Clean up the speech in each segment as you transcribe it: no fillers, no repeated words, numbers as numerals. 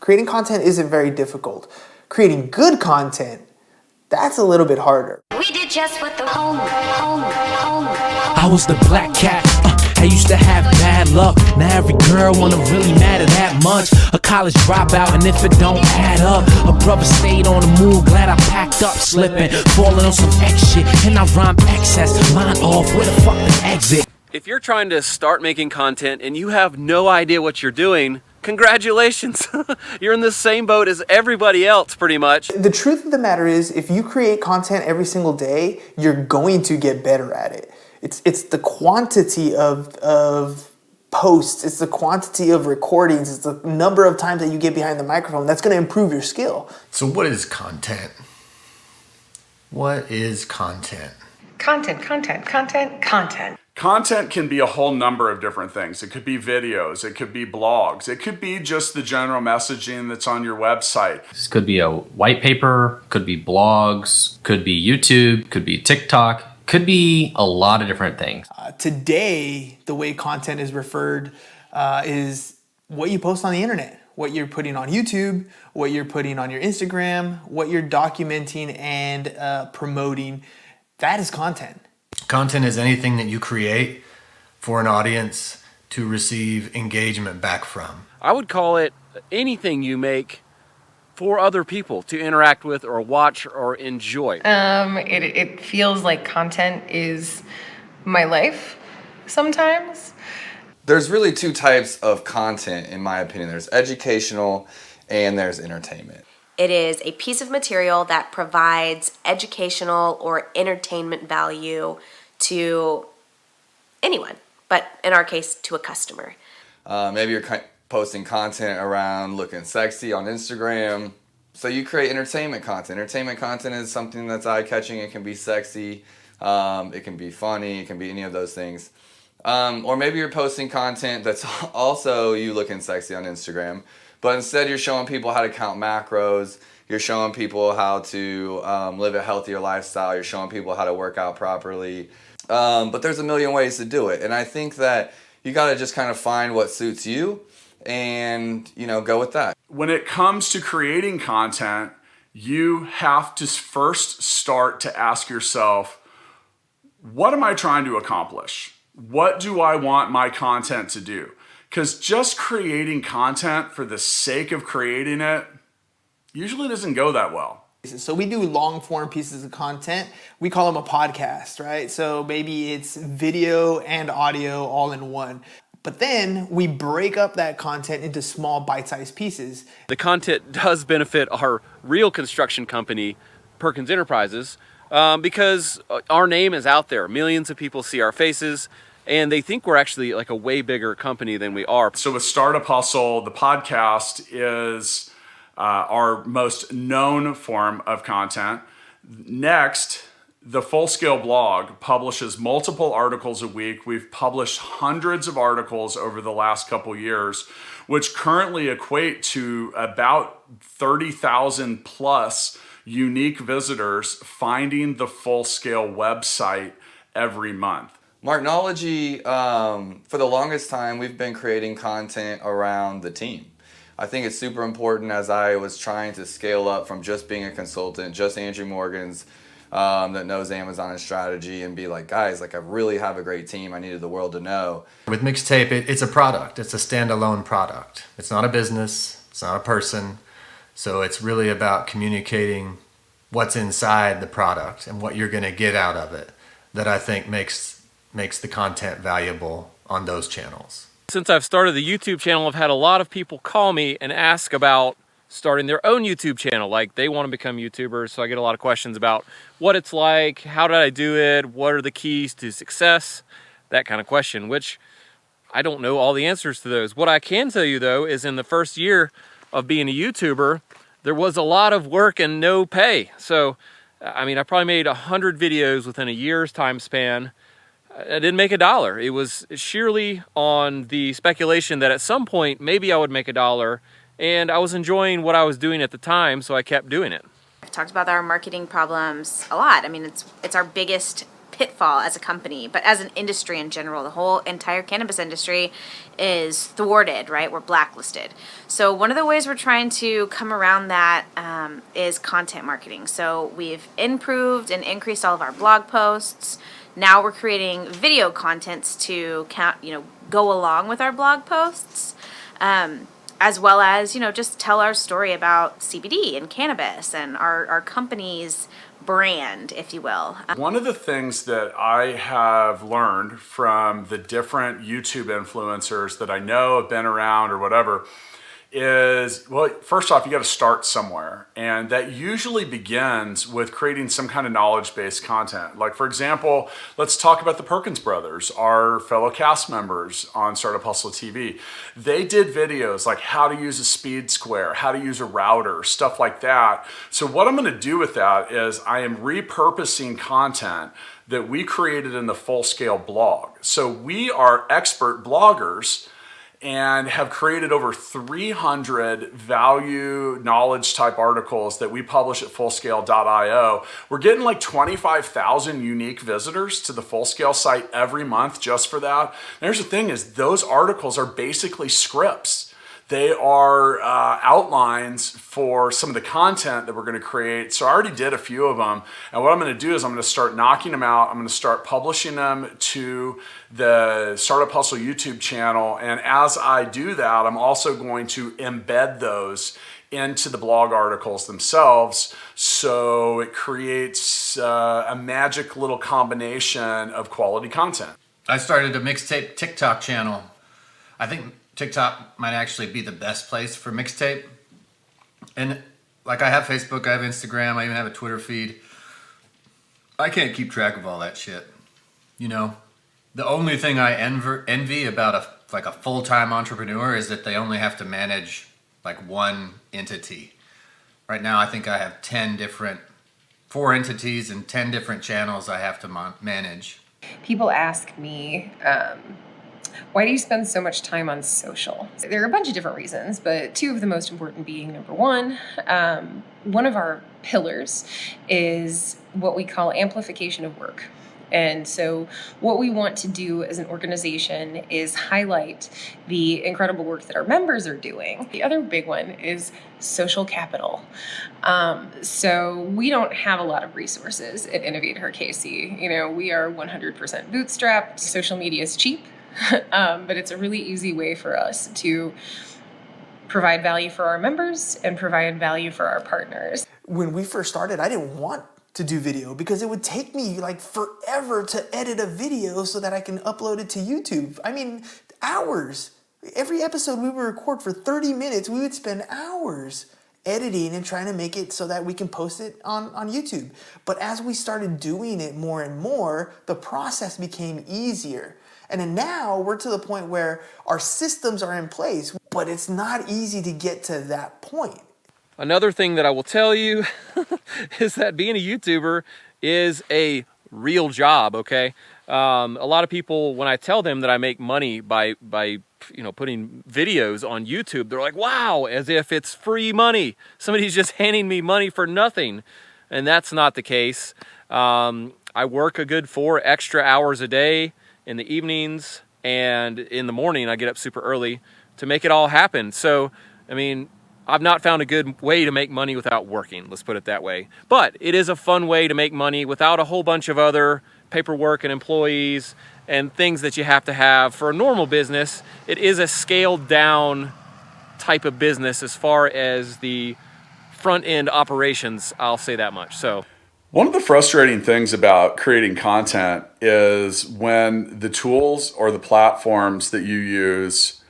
Creating content isn't very difficult. Creating good content, that's a little bit harder. We did just what the home. I was the black cat. I used to have bad luck. Now every girl wanna really matter that much. A college dropout, and if it don't add up, a brother stayed on the move. Glad I packed up, slipping, falling on some X shit, and I rhymed excess. Mine off, where the fuck the exit? If you're trying to start making content and you have no idea what you're doing, congratulations. You're in the same boat as everybody else, pretty much. The truth of the matter is, if you create content every single day, you're going to get better at it. It's the quantity of posts, it's the quantity of recordings, it's the number of times that you get behind the microphone that's going to improve your skill. So what is content? What is content? Content. Content can be a whole number of different things. It could be videos, it could be blogs, it could be just the general messaging that's on your website. This could be a white paper, could be blogs, could be YouTube, could be TikTok, could be a lot of different things. Today, the way content is referred is what you post on the internet, what you're putting on YouTube, what you're putting on your Instagram, what you're documenting and promoting. That is content. Content is anything that you create for an audience to receive engagement back from. I would call it anything you make for other people to interact with or watch or enjoy. It feels like content is my life sometimes. There's really two types of content, in my opinion. There's educational and there's entertainment. It is a piece of material that provides educational or entertainment value to anyone, but in our case, to a customer. Maybe you're posting content around looking sexy on Instagram. So you create entertainment content. Entertainment content is something that's eye-catching. It can be sexy, it can be funny, it can be any of those things. Or maybe you're posting content that's also you looking sexy on Instagram, but instead you're showing people how to count macros, you're showing people how to live a healthier lifestyle, you're showing people how to work out properly. But there's a million ways to do it. And I think that you got to just kind of find what suits you and, go with that. When it comes to creating content, you have to first start to ask yourself, what am I trying to accomplish? What do I want my content to do? Because just creating content for the sake of creating it usually doesn't go that well. So we do long form pieces of content. We call them a podcast, right? So maybe it's video and audio all in one. But then we break up that content into small bite-sized pieces. The content does benefit our real construction company, Perkins Enterprises, because our name is out there. Millions of people see our faces, and they think we're actually like a way bigger company than we are. So with Startup Hustle, the podcast is our most known form of content. Next, the Full Scale blog publishes multiple articles a week. We've published hundreds of articles over the last couple years, which currently equate to about 30,000 plus unique visitors finding the Full Scale website every month. Marknology, for the longest time, we've been creating content around the team. I think it's super important as I was trying to scale up from just being a consultant, just Andrew Morgan's, that knows Amazon and strategy, and be like, guys, I really have a great team. I needed the world to know. With Mixtape, it's a product. It's a standalone product. It's not a business. It's not a person. So it's really about communicating what's inside the product and what you're going to get out of it that I think makes the content valuable on those channels. Since I've started the YouTube channel, I've had a lot of people call me and ask about starting their own YouTube channel. Like, they want to become YouTubers, so I get a lot of questions about what it's like, how did I do it, what are the keys to success, that kind of question, which I don't know all the answers to those. What I can tell you, though, is in the first year of being a YouTuber, there was a lot of work and no pay. So, I mean, I probably made 100 videos within a year's time span. I didn't make $1. It was sheerly on the speculation that at some point, maybe I would make $1, and I was enjoying what I was doing at the time, so I kept doing it. I've talked about our marketing problems a lot. I mean, it's our biggest pitfall as a company, but as an industry in general, the whole entire cannabis industry is thwarted, right? We're blacklisted. So one of the ways we're trying to come around that is content marketing. So we've improved and increased all of our blog posts. Now we're creating video contents to go along with our blog posts, as well as, just tell our story about CBD and cannabis and our company's brand, if you will. One of the things that I have learned from the different YouTube influencers that I know have been around or whatever is, well, first off, you got to start somewhere. And that usually begins with creating some kind of knowledge-based content. Like, for example, let's talk about the Perkins brothers, our fellow cast members on Startup Hustle TV. They did videos like how to use a speed square, how to use a router, stuff like that. So what I'm going to do with that is I am repurposing content that we created in the Full Scale blog. So we are expert bloggers and have created over 300 value knowledge type articles that we publish at fullscale.io. We're getting like 25,000 unique visitors to the Full Scale site every month just for that. And here's the thing is those articles are basically scripts. They are outlines for some of the content that we're going to create. So I already did a few of them. And what I'm going to do is I'm going to start knocking them out. I'm going to start publishing them to the Startup Hustle YouTube channel. And as I do that, I'm also going to embed those into the blog articles themselves. So it creates a magic little combination of quality content. I started a Mixtape TikTok channel. I think TikTok might actually be the best place for Mixtape. And like I have Facebook, I have Instagram, I even have a Twitter feed. I can't keep track of all that shit. The only thing I envy about a full-time entrepreneur is that they only have to manage like one entity. Right now I think I have 4 entities and 10 different channels I have to manage. People ask me, why do you spend so much time on social? There are a bunch of different reasons, but 2 of the most important being, number 1, one of our pillars is what we call amplification of work. And so what we want to do as an organization is highlight the incredible work that our members are doing. The other big one is social capital. So we don't have a lot of resources at InnovateHer KC. We are 100% bootstrapped. Social media is cheap. But it's a really easy way for us to provide value for our members and provide value for our partners. When we first started, I didn't want to do video because it would take me like forever to edit a video so that I can upload it to YouTube. I mean, hours. Every episode we would record for 30 minutes, we would spend hours editing and trying to make it so that we can post it on YouTube. But as we started doing it more and more, the process became easier. And then now we're to the point where our systems are in place, but it's not easy to get to that point. Another thing that I will tell you is that being a YouTuber is a real job, okay? A lot of people, when I tell them that I make money by putting videos on YouTube, they're like, wow, as if it's free money. Somebody's just handing me money for nothing. And that's not the case. I work a good 4 extra hours a day in the evenings, and in the morning I get up super early to make it all happen. So, I mean, I've not found a good way to make money without working, let's put it that way. But it is a fun way to make money without a whole bunch of other paperwork and employees and things that you have to have for a normal business. It is a scaled down type of business as far as the front end operations, I'll say that much. So one of the frustrating things about creating content is when the tools or the platforms that you use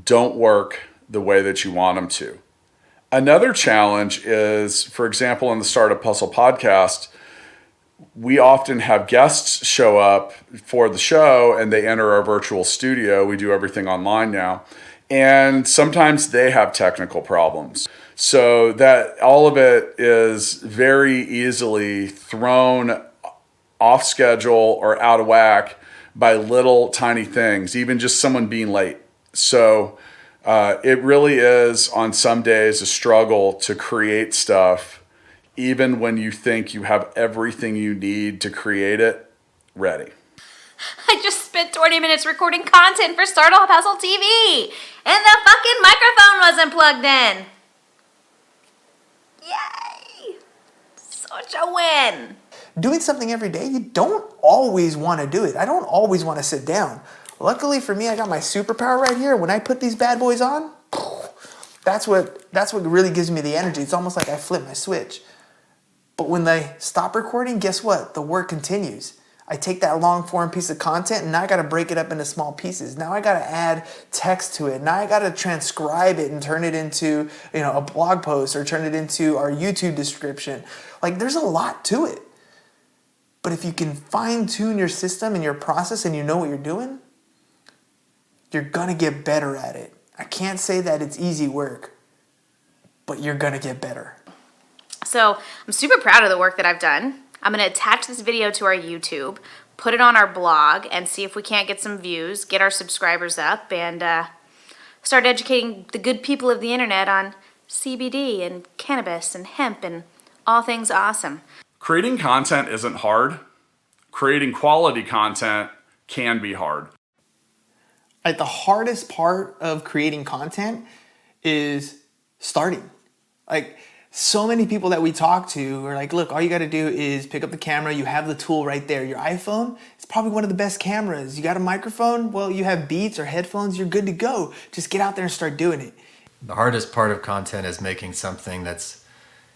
don't work the way that you want them to. Another challenge is, for example, in the Startup Hustle podcast, we often have guests show up for the show and they enter our virtual studio. We do everything online now. And sometimes they have technical problems. So that all of it is very easily thrown off schedule or out of whack by little tiny things, even just someone being late. So it really is on some days a struggle to create stuff, even when you think you have everything you need to create it ready. I just spent 20 minutes recording content for Startup Hustle TV, and the fucking microphone wasn't plugged in. Yay! Such a win. Doing something every day, you don't always want to do it. I don't always want to sit down. Luckily for me, I got my superpower right here. When I put these bad boys on, that's what really gives me the energy. It's almost like I flip my switch. But when they stop recording, guess what? The work continues. I take that long form piece of content and now I got to break it up into small pieces. Now I got to add text to it. Now I got to transcribe it and turn it into, a blog post or turn it into our YouTube description. Like, there's a lot to it. But if you can fine tune your system and your process and you know what you're doing, you're going to get better at it. I can't say that it's easy work, but you're going to get better. So I'm super proud of the work that I've done. I'm going to attach this video to our YouTube, put it on our blog, and see if we can't get some views, get our subscribers up, and start educating the good people of the internet on CBD and cannabis and hemp and all things awesome. Creating content isn't hard. Creating quality content can be hard. Like, the hardest part of creating content is starting. Like, so many people that we talk to are like, look, all you got to do is pick up the camera. You have the tool right there. Your iPhone, it's probably one of the best cameras. You got a microphone? Well, you have Beats or headphones. You're good to go. Just get out there and start doing it. The hardest part of content is making something that's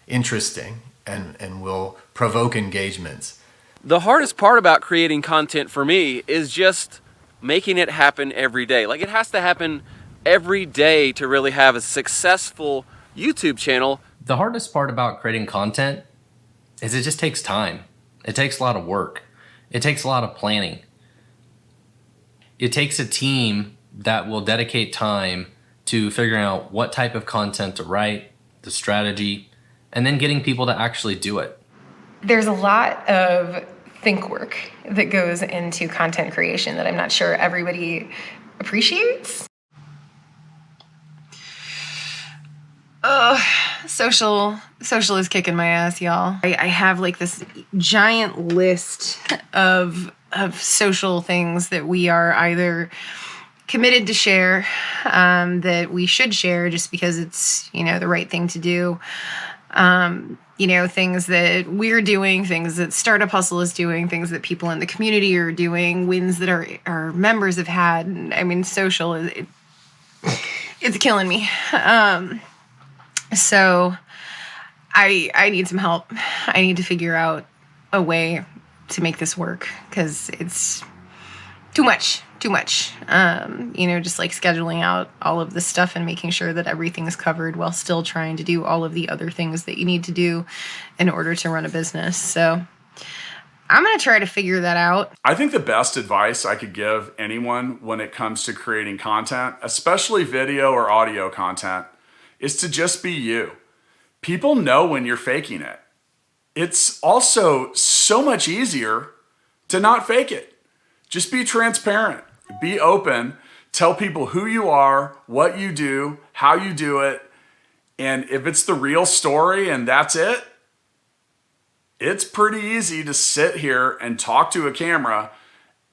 interesting and will provoke engagements. The hardest part about creating content for me is just making it happen every day. Like, it has to happen every day to really have a successful YouTube channel. The hardest part about creating content is it just takes time. It takes a lot of work. It takes a lot of planning. It takes a team that will dedicate time to figuring out what type of content to write, the strategy, and then getting people to actually do it. There's a lot of think work that goes into content creation that I'm not sure everybody appreciates. Social is kicking my ass, y'all. I have like this giant list of social things that we are either committed to share, that we should share just because it's, the right thing to do. Things that we're doing, things that Startup Hustle is doing, things that people in the community are doing, wins that our members have had. I mean, social it's killing me. So I need some help. I need to figure out a way to make this work because it's too much. Just like scheduling out all of this stuff and making sure that everything's covered while still trying to do all of the other things that you need to do in order to run a business. So I'm going to try to figure that out. I think the best advice I could give anyone when it comes to creating content, especially video or audio content, is to just be you. People know when you're faking it. It's also so much easier to not fake it. Just be transparent, be open, tell people who you are, what you do, how you do it. And if it's the real story and that's it, it's pretty easy to sit here and talk to a camera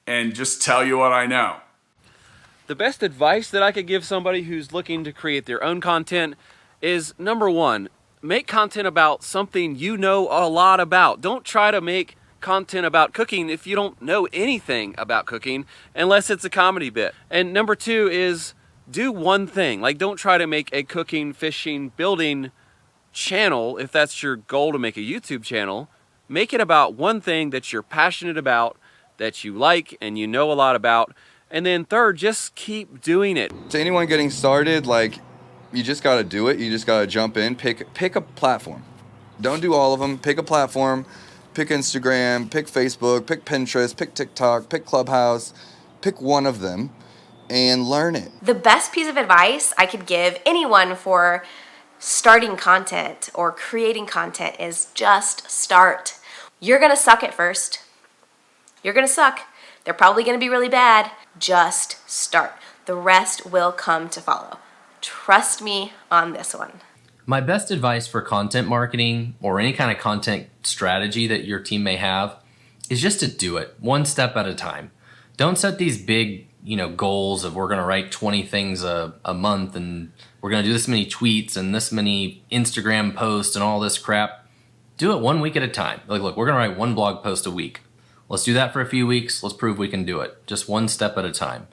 and just tell you what I know. The best advice that I could give somebody who's looking to create their own content is, number one, make content about something you know a lot about. Don't try to make content about cooking if you don't know anything about cooking, unless it's a comedy bit. And number two is do one thing. Like, don't try to make a cooking, fishing, building channel if that's your goal to make a YouTube channel. Make it about one thing that you're passionate about, that you like and you know a lot about. And then third, just keep doing it. To anyone getting started, you just got to do it. You just got to jump in, pick a platform. Don't do all of them. Pick a platform. Pick Instagram, pick Facebook, pick Pinterest, pick TikTok, pick Clubhouse. Pick one of them and learn it. The best piece of advice I could give anyone for starting content or creating content is just start. You're going to suck at first. You're going to suck. They're probably going to be really bad. Just start. The rest will come to follow. Trust me on this one. My best advice for content marketing or any kind of content strategy that your team may have is just to do it one step at a time. Don't set these big, goals of we're going to write 20 things a month and we're going to do this many tweets and this many Instagram posts and all this crap. Do it 1 week at a time. Like, look, we're going to write one blog post a week. Let's do that for a few weeks. Let's prove we can do it. Just one step at a time.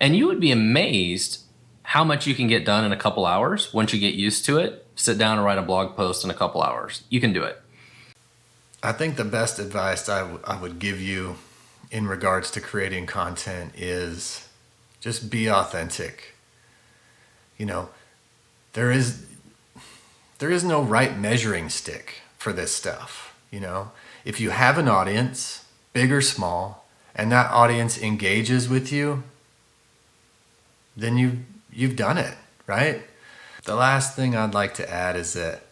And you would be amazed how much you can get done in a couple hours once you get used to it. Sit down and write a blog post in a couple hours. You can do it. I think the best advice I would give you in regards to creating content is just be authentic. There is no right measuring stick for this stuff. If you have an audience, big or small, and that audience engages with you, then you've done it, right? The last thing I'd like to add is that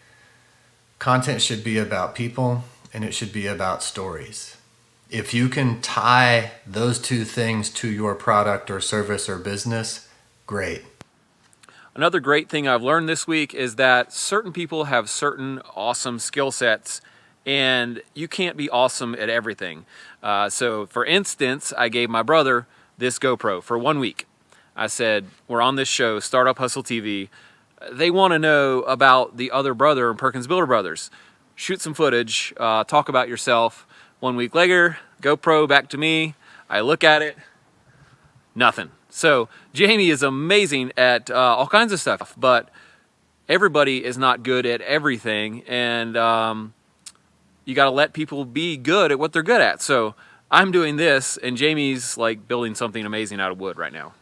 content should be about people and it should be about stories. If you can tie those two things to your product or service or business, great. Another great thing I've learned this week is that certain people have certain awesome skill sets and you can't be awesome at everything. So for instance, I gave my brother this GoPro for 1 week. I said, we're on this show, Startup Hustle TV. They want to know about the other brother in Perkins Builder Brothers. Shoot some footage, talk about yourself. 1 week later, GoPro back to me. I look at it, nothing. So Jamie is amazing at all kinds of stuff, but everybody is not good at everything, and you got to let people be good at what they're good at. So I'm doing this, and Jamie's like building something amazing out of wood right now.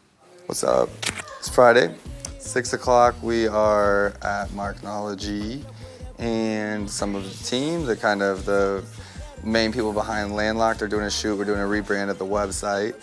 What's up? It's Friday, 6 o'clock. We are at Marknology, and some of the team, the main people behind Landlocked, are doing a shoot. We're doing a rebrand of the website,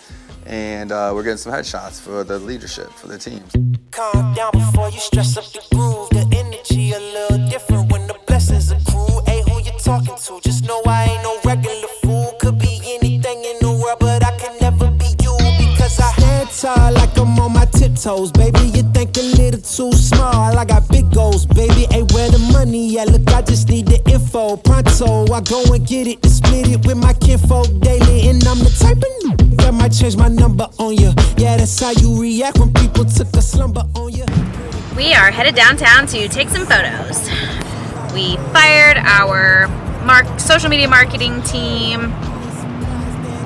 and we're getting some headshots for the leadership, for the teams. Calm down before you stress up the groove. The energy a little different when the blessings accrue. Hey, who you talking to? Just know I ain't no regular fool. Could be anything in the world, but I can never be you because I stand tall like I'm on my tiptoes, baby. You think a little too small. I got big goals, baby. Hey, where the money at? Look, I just need the info. Pronto, I go and get it, split it with my kinfolk daily, and I'm the type of that might change my number on you. Yeah, that's how you react when people took a slumber on you. We are headed downtown to take some photos. We fired our social media marketing team,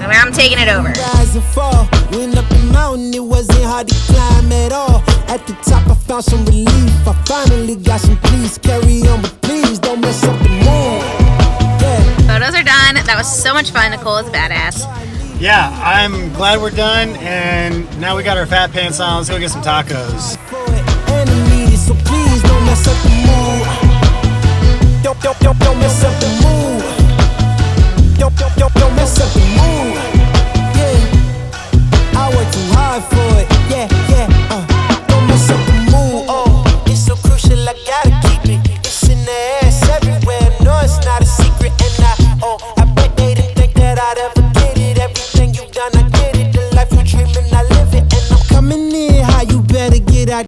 and I'm taking it over. Rise and fall. Went up the mountain, it wasn't hard to climb at all. At the top, I found some relief. I finally got some peace. Carry on, but please don't mess up the mood. Yeah. Photos are done. That was so much fun. Nicole is badass. Yeah, I'm glad we're done, and now we got our fat pants on. Let's go get some tacos. So please don't mess up the mood. Don't mess